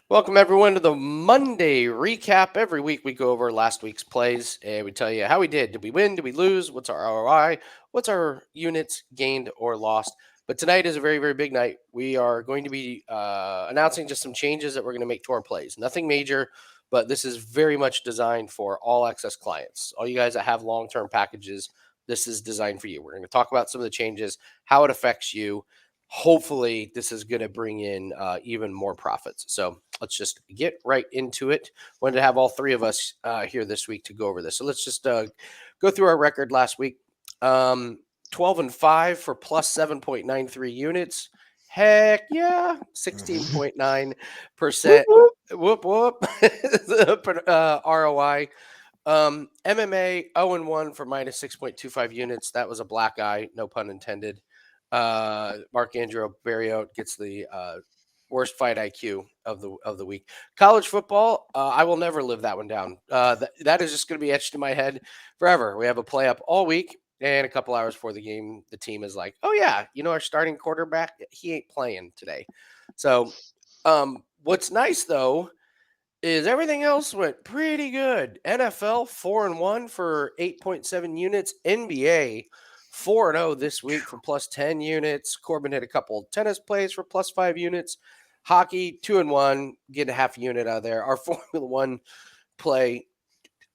Welcome everyone to the Monday recap. Every week we go over last week's plays and we tell you how we did. Did we win? Did we lose? What's our ROI? What's our units gained or lost? But tonight is a very, very big night. We are going to be announcing just some changes that we're going to make to our plays. Nothing major, but this is very much designed for all access clients. All you guys that have long-term packages, this is designed for you. We're going to talk about some of the changes, how it affects you. Hopefully, this is going to bring in even more profits. So let's just get right into it. Wanted to have all three of us here this week to go over this. So let's just go through our record last week. 12-5 for plus 7.93 units. Heck yeah, 16.9%. Whoop whoop. ROI. MMA 0-1 for minus 6.25 units. That was a black eye, no pun intended. Mark Andrew Barrio gets the worst fight IQ of the week. College football, I will never live that one down. That is just going to be etched in my head forever. We have a play up all week, and a couple hours before the game, the team is like, "Oh yeah, our starting quarterback, he ain't playing today." So, what's nice though is everything else went pretty good. NFL 4-1 for 8.7 units. NBA 4-0 this week for plus 10 units. Corbin hit a couple tennis plays for plus 5 units. Hockey 2-1, get a half unit out of there. Our Formula One play.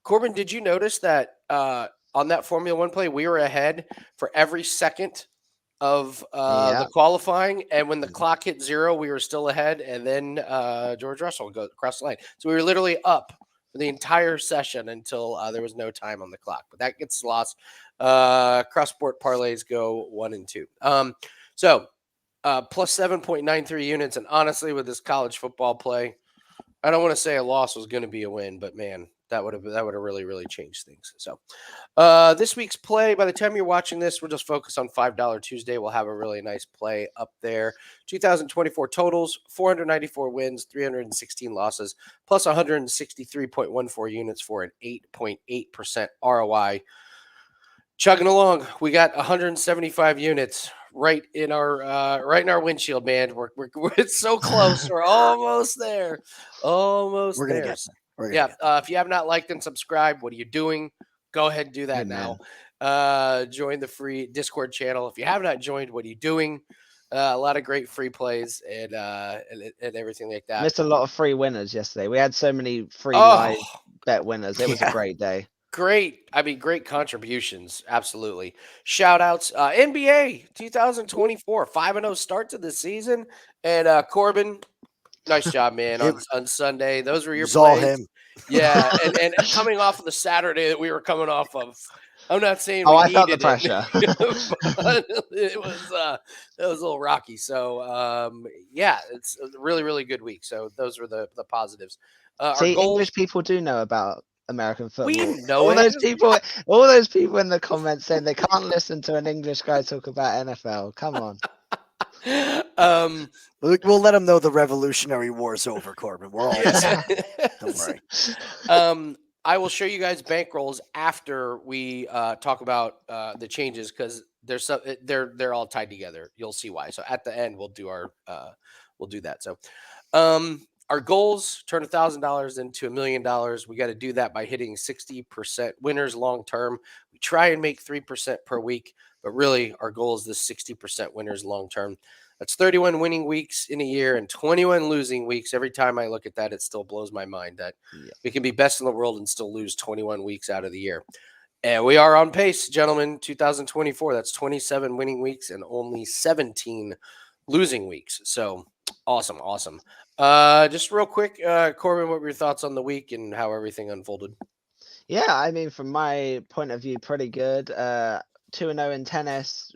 Corbin, did you notice that on that Formula One play, we were ahead for every second of the qualifying, and when the clock hit 0, we were still ahead, and then George Russell goes across the line. So we were literally up for the entire session until there was no time on the clock. But that gets lost. Cross sport parlays go 1 and 2. So plus 7.93 units, and honestly, with this college football play, I don't want to say a loss was going to be a win, but man, that would have really, really changed things. So this week's play, by the time you're watching this, we'll just focus on $5 Tuesday. We'll have a really nice play up there. 2024 totals, 494 wins, 316 losses, plus 163.14 units for an 8.8% ROI. Chugging along, we got 175 units right in our windshield, man. We're it's so close. We're almost there. Almost We're there. gonna get there. If you have not liked and subscribed, what are you doing? Go ahead and do that now. Join the free Discord channel. If you have not joined, what are you doing? A lot of great free plays and everything like that. Missed a lot of free winners yesterday. We had so many free live bet winners. It was a great day. Great. I mean, great contributions. Absolutely. Shout outs. NBA 2024, 5-0 start to the season. And Corbin, nice job, man, on Sunday. Those were your plays. All plays. him. Yeah. and coming off of the Saturday that we were coming off of, I'm not saying I felt the pressure. But it was a little rocky. So it's a really, really good week. So those were the positives. See, English people do know about American football. We know all those people in the comments saying they can't listen to an English guy talk about NFL. Come on. We'll let them know the Revolutionary War's over, Corbin. We're all don't worry. I will show you guys bankrolls after we talk about the changes because they're all tied together. You'll see why. So at the end we'll do that. So our goals: turn $1,000 into $1 million. We got to do that by hitting 60% winners long term. We try and make 3% per week, but really our goal is this 60% winners long term. That's 31 winning weeks in a year and 21 losing weeks. Every time I look at that, it still blows my mind that we can be best in the world and still lose 21 weeks out of the year. And we are on pace, gentlemen. 2024, that's 27 winning weeks and only 17 losing weeks. So awesome. Just real quick, Corbin, what were your thoughts on the week and how everything unfolded? Yeah, I mean, from my point of view, pretty good. 2-0 in tennis,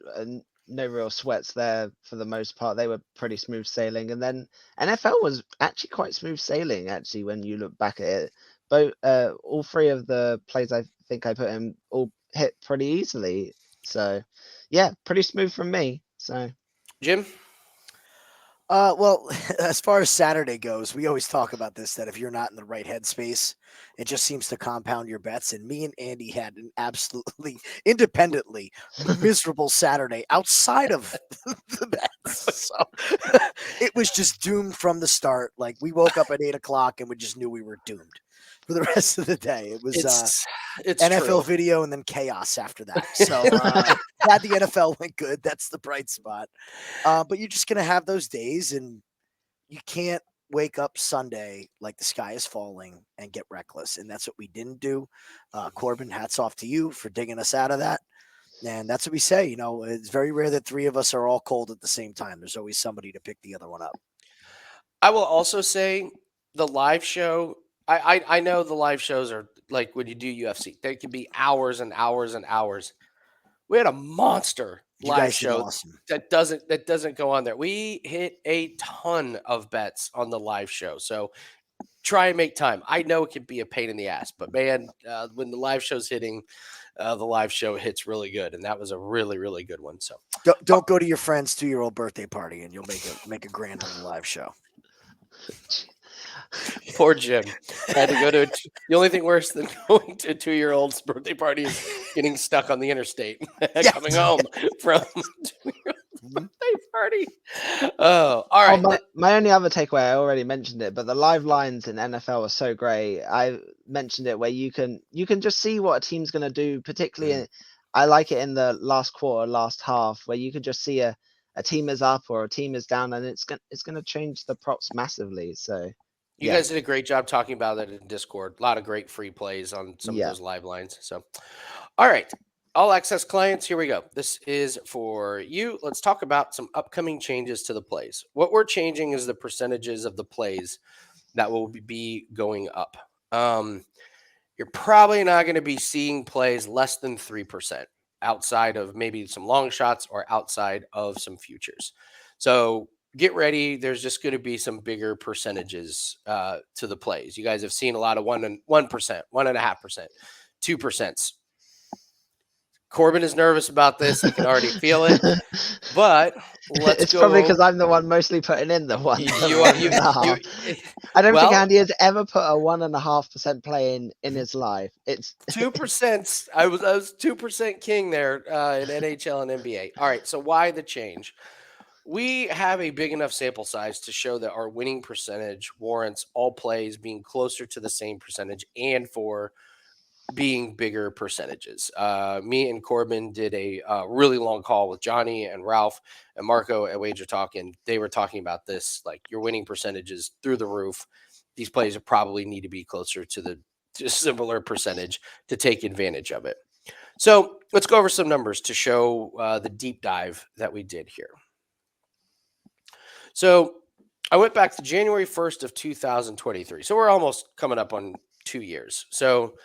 no real sweats there for the most part. They were pretty smooth sailing. And then NFL was actually quite smooth sailing, actually, when you look back at it. Both, all three of the plays I think I put in all hit pretty easily. So, yeah, pretty smooth from me. So, Jim? Well, as far as Saturday goes, we always talk about this that if you're not in the right headspace, it just seems to compound your bets. And me and Andy had an absolutely independently miserable Saturday outside of the bets. So it was just doomed from the start. Like we woke up at 8 o'clock and we just knew we were doomed for the rest of the day. It was It's NFL true. video and then chaos after that. So glad the NFL went good. That's the bright spot. But you're just gonna have those days, and you can't wake up Sunday like the sky is falling and get reckless. And that's what we didn't do. Corbin, hats off to you for digging us out of that. And that's what we say. You know, it's very rare that three of us are all cold at the same time. There's always somebody to pick the other one up. I will also say the live show. I know the live shows are like when you do UFC, they can be hours and hours and hours. We had a monster You live guys did show awesome. that doesn't go on there. We hit a ton of bets on the live show, so try and make time. I know it can be a pain in the ass, but man, when the live show's hitting, the live show hits really good, and that was a really really good one. So Don't go to your friend's 2-year-old birthday party and you'll make a grand on the live show. poor Jim had to go to the only thing worse than going to a 2-year-old's birthday party is getting stuck on the interstate coming home from a 2-year-old's birthday party. Oh, all right. My only other takeaway, I already mentioned it, but the live lines in NFL are so great. I mentioned it where you can just see what a team's going to do, particularly I like it in the last quarter, last half, where you can just see a team is up or a team is down, and it's going to change the props massively. So You guys did a great job talking about that in Discord. A lot of great free plays on some of Yeah. those live lines. So, all right. All access clients, here we go. This is for you. Let's talk about some upcoming changes to the plays. What we're changing is the percentages of the plays that will be going up. You're probably not going to be seeing plays less than 3% outside of maybe some long shots or outside of some futures. So get ready. There's just going to be some bigger percentages to the plays. You guys have seen a lot of 1%, 1.5%, 2%. Corbin is nervous about this. I can already feel it. But it's probably because I'm the one mostly putting in the one. I don't think Andy has ever put a 1.5% play in his life. It's 2%. I was 2% king there in NHL and NBA. All right. So why the change? We have a big enough sample size to show that our winning percentage warrants all plays being closer to the same percentage and for being bigger percentages. Me and Corbin did a really long call with Johnny and Ralph and Marco at Wager Talk, and they were talking about this. Like your winning percentages through the roof. These plays probably need to be closer to the similar percentage to take advantage of it. So let's go over some numbers to show the deep dive that we did here. So I went back to January 1st of 2023. So we're almost coming up on 2 years. So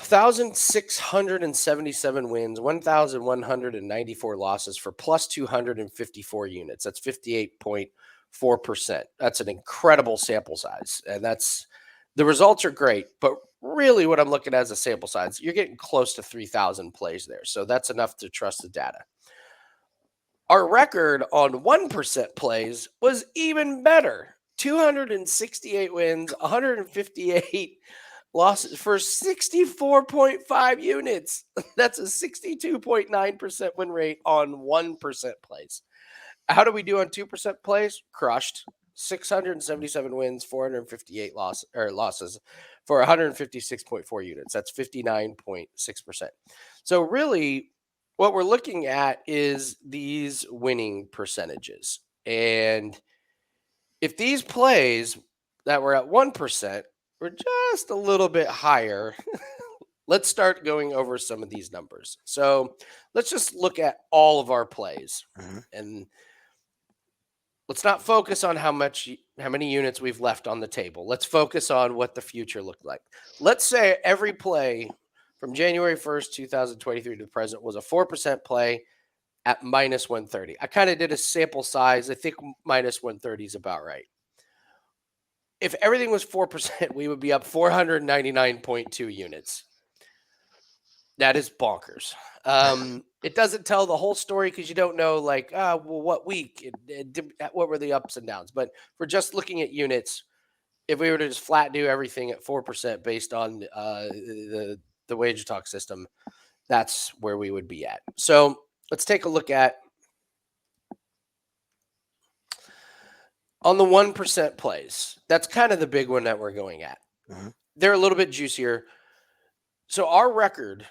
1,677 wins, 1,194 losses for plus 254 units. That's 58.4%. That's an incredible sample size. And the results are great, but really what I'm looking at as a sample size, you're getting close to 3,000 plays there. So that's enough to trust the data. Our record on 1% plays was even better. 268 wins, 158 losses for 64.5 units. That's a 62.9% win rate on 1% plays. How do we do on 2% plays? Crushed. 677 wins, 458 losses for 156.4 units. That's 59.6%. So really what we're looking at is these winning percentages. And if these plays that were at 1% were just a little bit higher, let's start going over some of these numbers. So let's just look at all of our plays. And let's not focus on how many units we've left on the table. Let's focus on what the future looked like. Let's say every play from January 1st, 2023 to the present was a 4% play at minus 130. I kind of did a sample size. I think minus 130 is about right. If everything was 4%, we would be up 499.2 units. That is bonkers. It doesn't tell the whole story because you don't know, like, well, what week, what were the ups and downs. But for just looking at units, if we were to just flat do everything at 4% based on the wage talk system, that's where we would be at. So let's take a look at on the 1% plays. That's kind of the big one that we're going at. Mhm. They're a little bit juicier. So our record,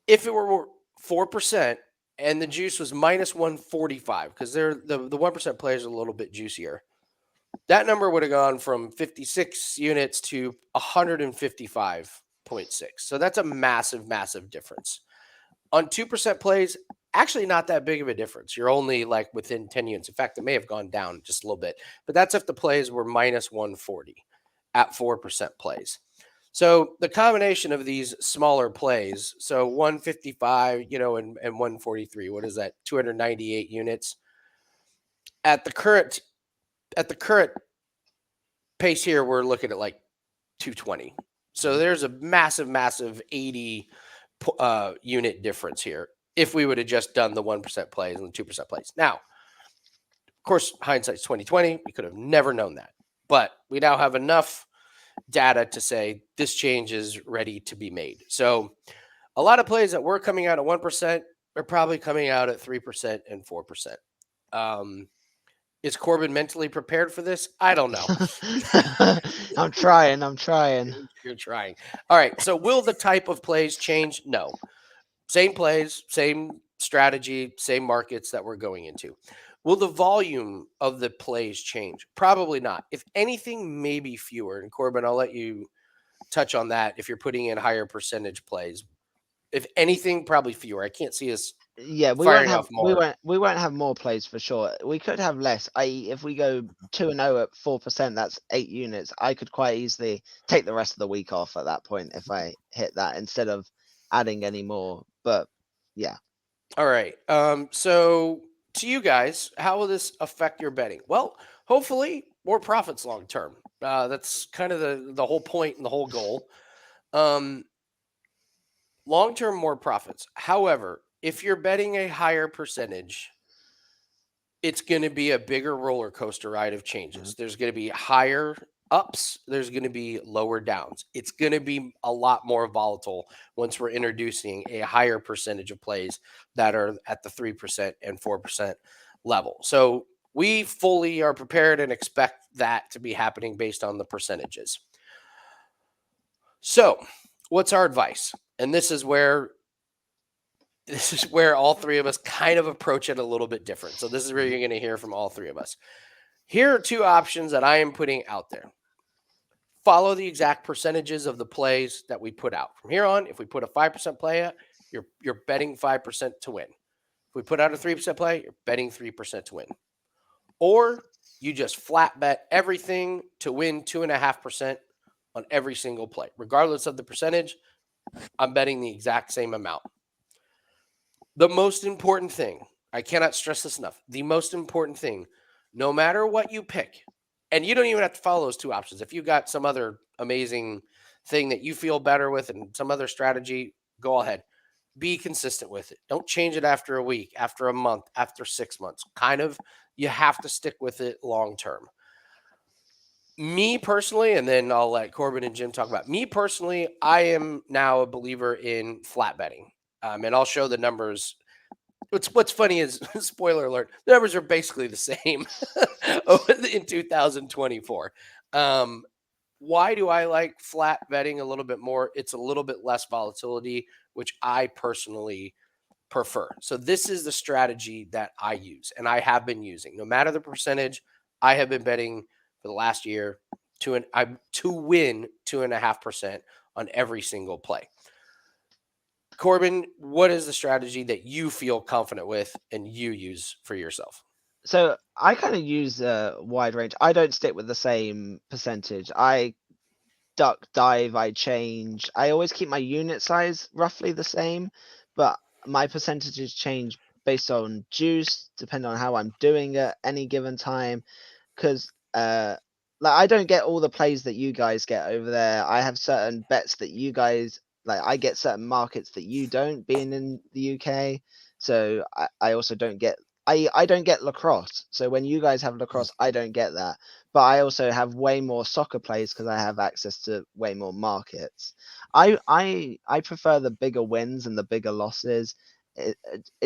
if it were 4% and the juice was minus 145, because they're the 1% players are a little bit juicier, that number would have gone from 56 units to 155.6. So that's a massive, massive difference. On 2% plays, actually not that big of a difference. You're only like within 10 units. In fact, it may have gone down just a little bit, but that's if the plays were minus 140 at 4% plays. So the combination of these smaller plays, so 155, and 143, what is that? 298 units. At the current pace here, we're looking at like 220. So there's a massive, massive 80 unit difference here if we would have just done the 1% plays and the 2% plays. Now, of course, hindsight's 2020. We could have never known that, but we now have enough data to say this change is ready to be made. So a lot of plays that were coming out at 1% are probably coming out at 3% and 4%. Is Corbin mentally prepared for this? I don't know. I'm trying. You're trying. All right. So will the type of plays change? No. Same plays, same strategy, same markets that we're going into. Will the volume of the plays change? Probably not. If anything, maybe fewer. And Corbin, I'll let you touch on that if you're putting in higher percentage plays. If anything, probably fewer. I can't see us Yeah, we won't firing have off more. we won't have more plays for sure. We could have less. I.e., if we go 2-0 at 4%, that's 8 units. I could quite easily take the rest of the week off at that point if I hit that instead of adding any more. But yeah. All right. So to you guys, how will this affect your betting? Well, hopefully more profits long term. That's kind of the whole point and the whole goal. Long term, more profits. However, if you're betting a higher percentage, it's going to be a bigger roller coaster ride of changes. There's going to be higher ups, there's going to be lower downs. It's going to be a lot more volatile once we're introducing a higher percentage of plays that are at the 3% and 4% level. So we fully are prepared and expect that to be happening based on the percentages. So, what's our advice? And this is where all three of us kind of approach it a little bit different. So this is where you're going to hear from all three of us. Here are two options that I am putting out there. Follow the exact percentages of the plays that we put out. From here on, if we put a 5% play out, you're betting 5% to win. If we put out a 3% play, you're betting 3% to win. Or you just flat bet everything to win 2.5% on every single play. Regardless of the percentage, I'm betting the exact same amount. The most important thing, I cannot stress this enough, the most important thing, no matter what you pick, and you don't even have to follow those two options. If you got some other amazing thing that you feel better with and some other strategy, go ahead. Be consistent with it. Don't change it after a week, after a month, after 6 months. You have to stick with it long term. Me personally, and then I'll let Corbin and Jim talk about me personally. I am now a believer in flat betting, and I'll show the numbers. What's funny is, spoiler alert, the numbers are basically the same in 2024. Why do I like flat betting a little bit more? It's a little bit less volatility, which I personally prefer. So this is the strategy that I use and I have been using. No matter the percentage, I have been betting for the last year to win 2.5% on every single play. Corbin, what is the strategy that you feel confident with and you use for yourself? So I kind of use a wide range. I don't stick with the same percentage. I duck, dive, I change. I always keep my unit size roughly the same, but my percentages change based on juice, depending on how I'm doing at any given time. Because like I don't get all the plays that you guys get over there. I have certain bets that you guys Like I get certain markets that you don't, being in the UK. So I also don't get I don't get lacrosse. So when you guys have lacrosse, I don't get that. But I also have way more soccer plays because I have access to way more markets. I prefer the bigger wins and the bigger losses. It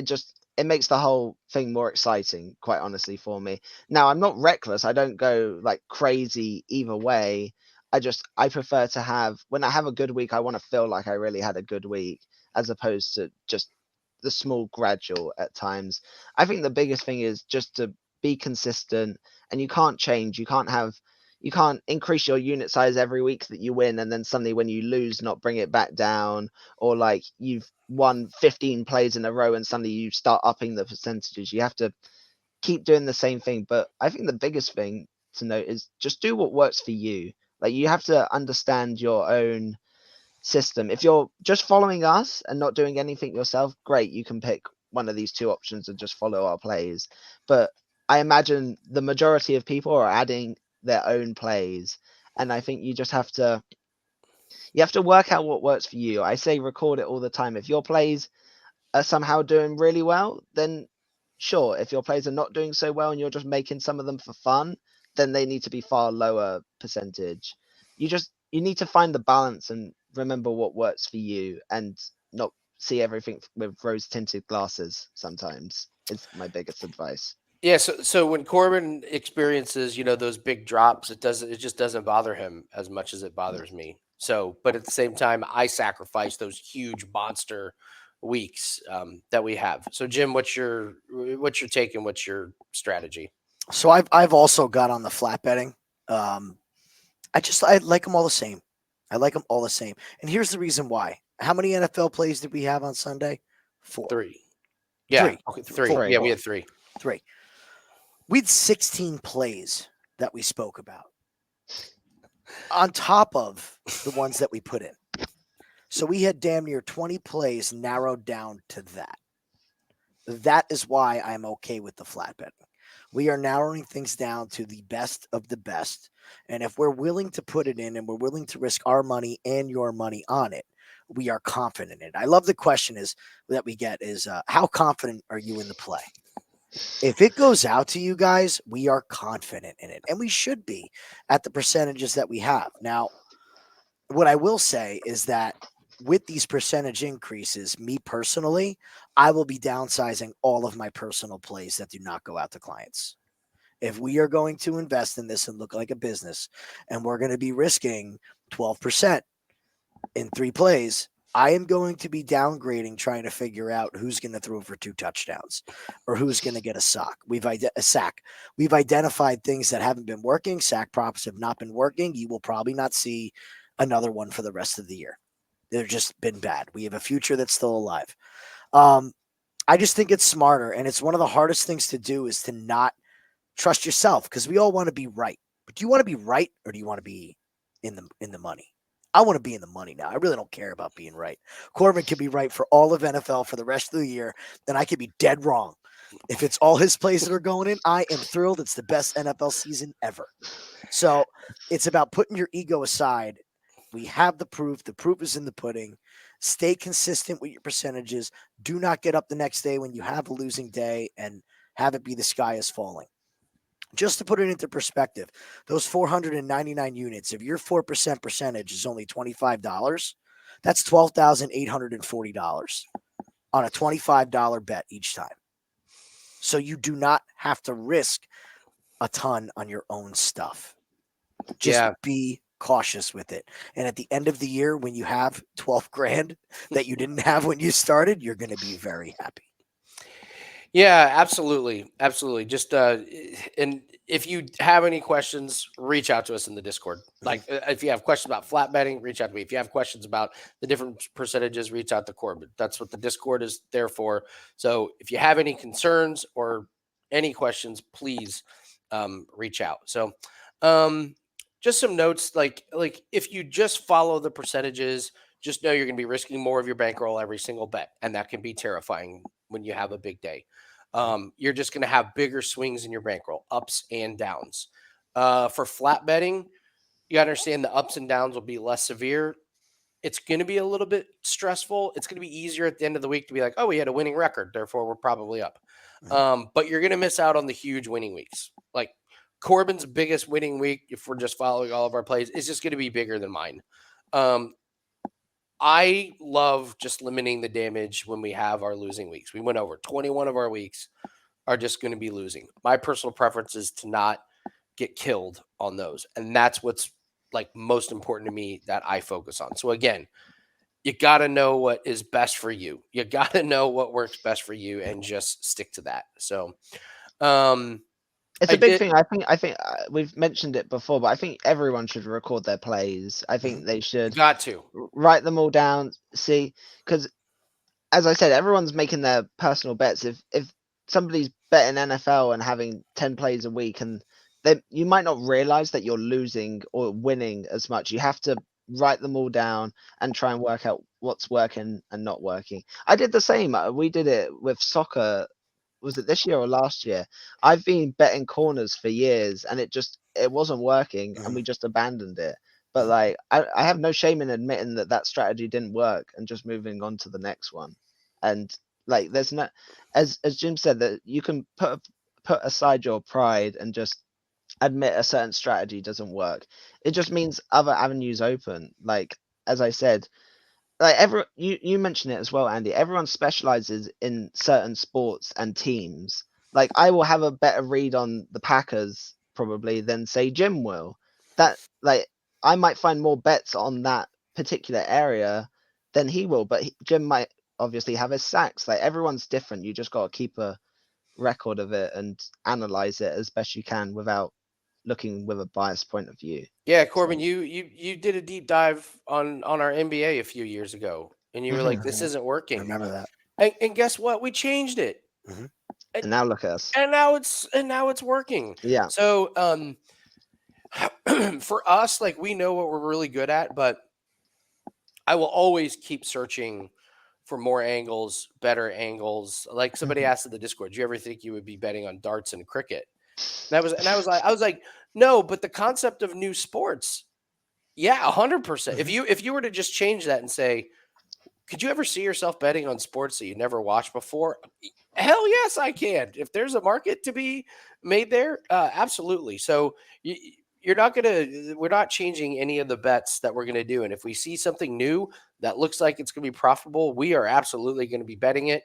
just it makes the whole thing more exciting, quite honestly, for me. Now I'm not reckless. I don't go like crazy either way. I prefer to have, when I have a good week, I want to feel like I really had a good week, as opposed to just the small gradual at times. I think the biggest thing is just to be consistent, and you can't change. You can't increase your unit size every week that you win, and then suddenly when you lose, not bring it back down, or like you've won 15 plays in a row and suddenly you start upping the percentages. You have to keep doing the same thing. But I think the biggest thing to note is just do what works for you. Like you have to understand your own system. If you're just following us and not doing anything yourself, great, you can pick one of these two options and just follow our plays. But I imagine the majority of people are adding their own plays. And I think you have to work out what works for you. I say record it all the time. If your plays are somehow doing really well, then sure. If your plays are not doing so well and you're just making some of them for fun, then they need to be far lower percentage. You need to find the balance and remember what works for you, and not see everything with rose tinted glasses sometimes. Is my biggest advice. Yeah, so when Corbin experiences, those big drops, it just doesn't bother him as much as it bothers me. So, but at the same time, I sacrifice those huge monster weeks that we have. So, Jim, what's your take and what's your strategy? So I've also got on the flat betting. Um, I like them all the same. I like them all the same. And here's the reason why. How many NFL plays did we have on Sunday? Four. Three. Yeah. Three. Okay. Three. Four. Three. Yeah, we Four. had three. Three. We had 16 plays that we spoke about on top of the ones that we put in. So we had damn near 20 plays narrowed down to that. That is why I'm okay with the flat betting. We are narrowing things down to the best of the best. And if we're willing to put it in and we're willing to risk our money and your money on it, we are confident in it. I love the question is that we get is how confident are you in the play? If it goes out to you guys, we are confident in it. And we should be at the percentages that we have. Now, what I will say is that with these percentage increases, me personally, I will be downsizing all of my personal plays that do not go out to clients. If we are going to invest in this and look like a business and we're going to be risking 12% in 3 plays, I am going to be downgrading trying to figure out who's going to throw for 2 touchdowns or who's going to get a sack. A sack. We've identified things that haven't been working. Sack props have not been working. You will probably not see another one for the rest of the year. They've just been bad. We have a future that's still alive. I just think it's smarter, and it's one of the hardest things to do is to not trust yourself, because we all want to be right. But do you want to be right, or do you want to be in the money? I want to be in the money now. I really don't care about being right. Corbin could be right for all of NFL for the rest of the year, then I could be dead wrong. If it's all his plays that are going in, I am thrilled. It's the best NFL season ever. So it's about putting your ego aside. We have the proof. The proof is in the pudding. Stay consistent with your percentages. Do not get up the next day when you have a losing day and have it be the sky is falling. Just to put it into perspective, those 499 units, if your 4% percentage is only $25, that's $12,840 on a $25 bet each time. So you do not have to risk a ton on your own stuff. Just Yeah. be cautious with it. And at the end of the year, when you have 12 grand that you didn't have when you started, you're going to be very happy. Yeah, absolutely. Absolutely. Just and if you have any questions, reach out to us in the Discord. Like if you have questions about flat betting, reach out to me. If you have questions about the different percentages, reach out to Corbin. That's what the Discord is there for. So if you have any concerns or any questions, please reach out. So um just some notes, like if you just follow the percentages, just know you're going to be risking more of your bankroll every single bet, and that can be terrifying when you have a big day. You're just going to have bigger swings in your bankroll, ups and downs. For flat betting, you understand the ups and downs will be less severe. It's going to be a little bit stressful. It's going to be easier at the end of the week to be like, oh, we had a winning record, therefore we're probably up. But you're going to miss out on the huge winning weeks. Like Corbin's biggest winning week, if we're just following all of our plays, is just going to be bigger than mine. I love just limiting the damage when we have our losing weeks. We went over 21 of our weeks are just going to be losing. My personal preference is to not get killed on those. And that's what's like most important to me that I focus on. So again, you got to know what is best for you. You got to know what works best for you and just stick to that. So, it's a big thing. I think we've mentioned it before, but I think everyone should record their plays. I think they should got to write them all down. See, because as I said, everyone's making their personal bets. If somebody's betting NFL and having 10 plays a week, and then you might not realize that you're losing or winning as much. You have to write them all down and try and work out what's working and not working. I did the same. We did it with soccer. Was it this year or last year? I've been betting corners for years and it wasn't working and we just abandoned it. But like, I have no shame in admitting that strategy didn't work and just moving on to the next one. And like, there's no, as Jim said, that you can put aside your pride and just admit a certain strategy doesn't work. It just means other avenues open. Like, as I said, like you mentioned it as well, Andy. Everyone specializes in certain sports and teams. Like I will have a better read on the Packers probably than say Jim will. That like I might find more bets on that particular area than he will, but Jim might obviously have his sacks. Like everyone's different. You just got to keep a record of it and analyze it as best you can without looking with a biased point of view. Yeah, Corbin, you did a deep dive on our NBA a few years ago, and you were like, "This isn't working." I remember that. And guess what? We changed it, And now look at us. and now it's working. Yeah. So, for us, like we know what we're really good at, but I will always keep searching for more angles, better angles. Like somebody asked in the Discord, "Do you ever think you would be betting on darts and cricket?" And I was like, no, but the concept of new sports, yeah, 100%. If you were to just change that and say, could you ever see yourself betting on sports that you never watched before? Hell yes, I can. If there's a market to be made there, absolutely. So we're not changing any of the bets that we're going to do. And if we see something new that looks like it's going to be profitable, we are absolutely going to be betting it.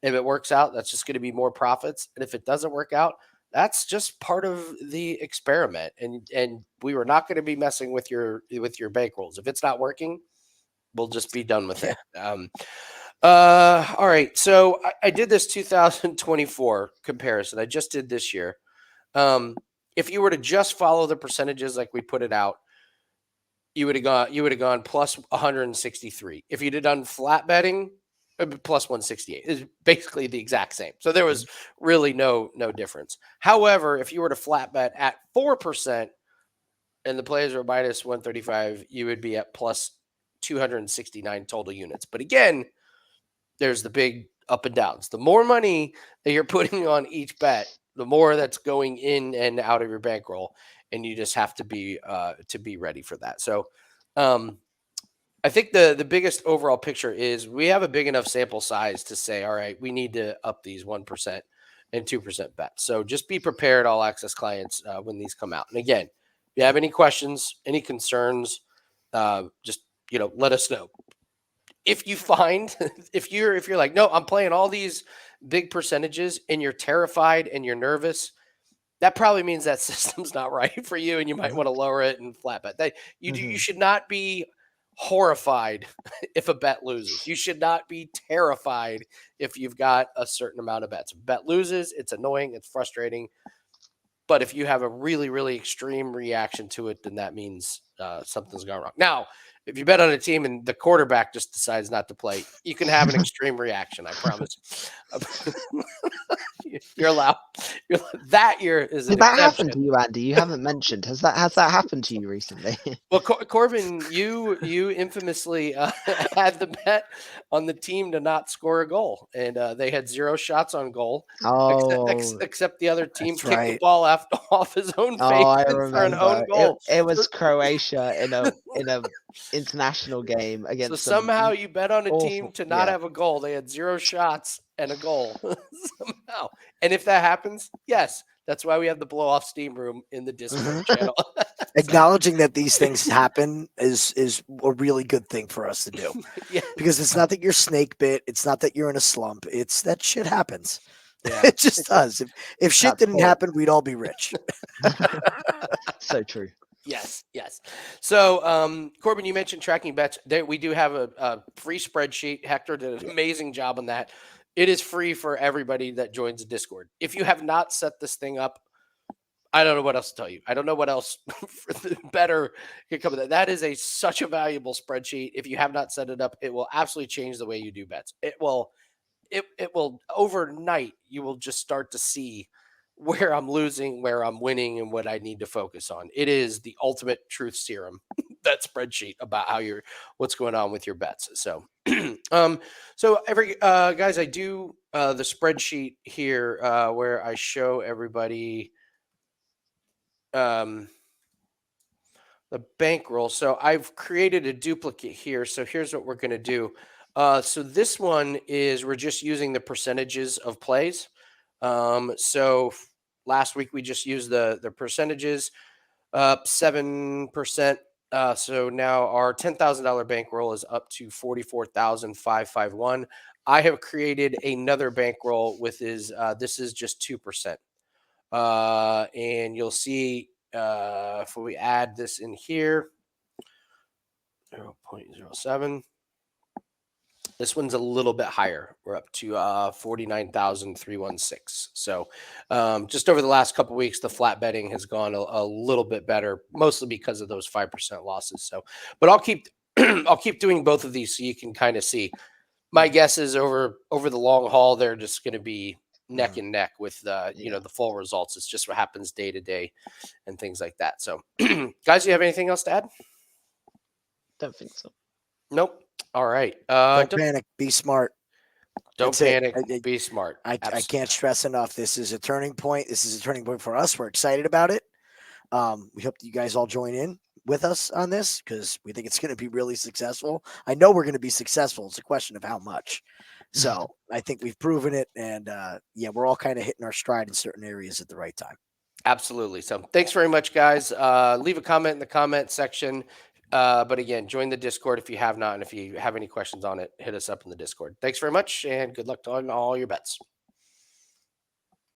If it works out, that's just going to be more profits. And if it doesn't work out, that's just part of the experiment. And we were not going to be messing with your bankrolls. If it's not working, we'll just be done with it. All right. So I did this 2024 comparison. I just did this year. If you were to just follow the percentages like we put it out, you would have gone plus 163. If you'd have done flat betting, plus 168 is basically the exact same. So there was really no difference. However, if you were to flat bet at 4% and the players were minus 135, you would be at plus 269 total units. But again, there's the big up and downs. The more money that you're putting on each bet, the more that's going in and out of your bankroll, and you just have to be ready for that. So I think the biggest overall picture is we have a big enough sample size to say, all right, we need to up these 1% and 2% bets. So just be prepared, all access clients, when these come out. And again, if you have any questions, any concerns, just let us know. If you find if you're like, no, I'm playing all these big percentages and you're terrified and you're nervous, that probably means that system's not right for you, and you might want to lower it and flat bet. You should not be horrified if a bet loses. You should not be terrified if you've got a certain amount of bets. If a bet loses, it's annoying, it's frustrating. But if you have a really, really extreme reaction to it, then that means something's gone wrong. Now, if you bet on a team and the quarterback just decides not to play, you can have an extreme reaction, I promise. You're allowed. That year is an Did that exception. happen to you, Andy? You haven't mentioned. Has that happened to you recently? Well, Corbin, you infamously had the bet on the team to not score a goal, and they had 0 shots on goal. Oh, except the other team That's kicked the right. ball off his own face I for an own remember. goal. It was Croatia shirt in a international game So against somehow you bet on a team awful. to not Yeah. have a goal. They had 0 shots and a goal somehow. And if that happens, yes, that's why we have the blow off steam room in the Discord channel. So, Acknowledging that these things happen is a really good thing for us to do, yeah, because it's not that you're snake bit, it's not that you're in a slump, it's that shit happens. yeah. It just does. If shit That's didn't cool. happen, we'd all be rich. So true. Yes, yes. So, Corbin, you mentioned tracking bets. We do have a free spreadsheet. Hector did an amazing job on that. It is free for everybody that joins the Discord. If you have not set this thing up, I don't know what else to tell you. I don't know what else better could come of that. That is such a valuable spreadsheet. If you have not set it up, it will absolutely change the way you do bets. It will overnight. You will just start to see where I'm losing, where I'm winning, and what I need to focus on. It is the ultimate truth serum, that spreadsheet about what's going on with your bets. So, guys, I do the spreadsheet here where I show everybody the bankroll. So I've created a duplicate here. So here's what we're going to do. So this one is we're just using the percentages of plays. Last week we just used the percentages, 7%. So now our $10,000 bankroll is up to 44,551. I have created another bankroll with this is just 2%. And you'll see if we add this in here, 0.07. This one's a little bit higher. We're up to 49,316. So just over the last couple of weeks, the flat betting has gone a little bit better, mostly because of those 5% losses. So, but I'll keep I'll keep doing both of these so you can kind of see. My guess is over the long haul, they're just going to be neck and neck with the full results. It's just what happens day to day and things like that. So, guys, do you have anything else to add? Don't think so. Nope. All right. Don't panic. Be smart. Don't That's it. panic. Be smart. I can't stress enough. This is a turning point. This is a turning point for us. We're excited about it. We hope that you guys all join in with us on this because we think it's going to be really successful. I know we're going to be successful. It's a question of how much. So I think we've proven it. And we're all kind of hitting our stride in certain areas at the right time. Absolutely. So thanks very much, guys. Leave a comment in the comment section. But again, join the Discord if you have not. And if you have any questions on it, hit us up in the Discord. Thanks very much and good luck on all your bets.